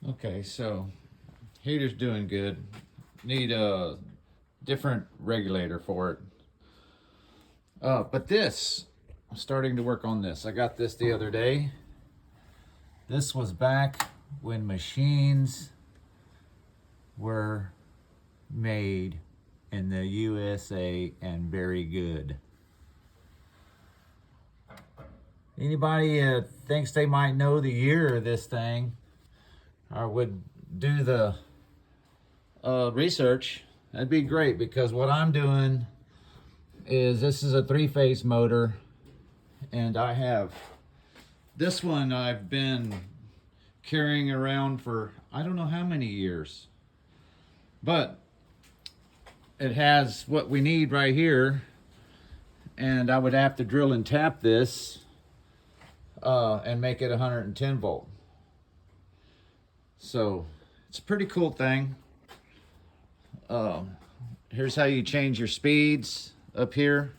Okay, so heater's doing good. Need a different regulator for it. But this, I'm starting to work on this. I got this the other day. This was back when machines were made in the USA and very good. Anybody thinks they might know the year of this thing or would do the research, that'd be great, because what I'm doing is this is a 3-phase motor, and I have this one I've been carrying around for I don't know how many years, but it has what we need right here, and I would have to drill and tap this and make it 110 volt. So it's a pretty cool thing. Here's how you change your speeds up here,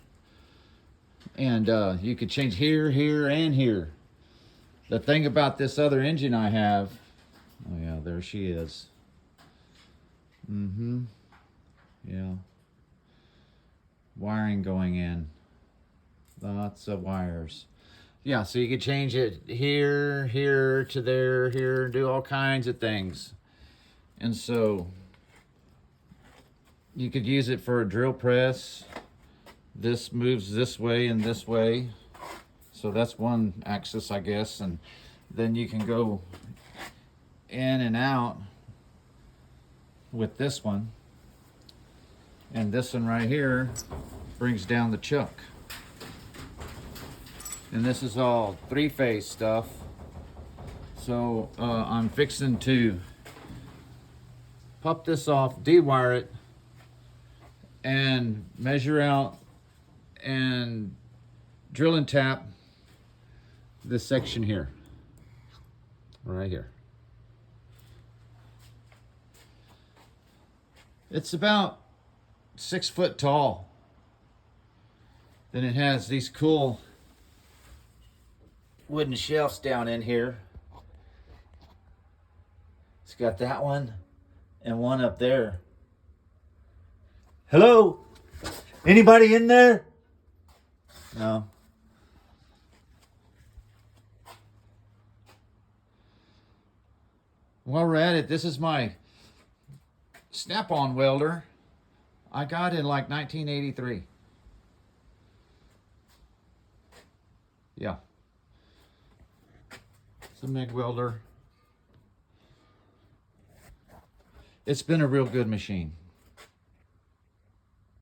and you could change here, here, and here. The thing about this other engine I have, oh yeah, there she is. Yeah. Wiring going in. Lots of wires. Yeah, so you could change it here, here to there, here, do all kinds of things. And so you could use it for a drill press. This moves this way and this way. So that's one axis, I guess. And then you can go in and out with this one. And this one right here brings down the chuck. And this is all 3-phase stuff. So I'm fixing to pop this off, de-wire it, and measure out and drill and tap this section here, right here. It's about 6 foot tall. Then it has these cool wooden shelves down in here. It's got that one and one up there. Hello? Anybody in there? No. While we're at it, this is my snap-on welder I got in like 1983. Yeah. It's a MIG welder. It's been a real good machine.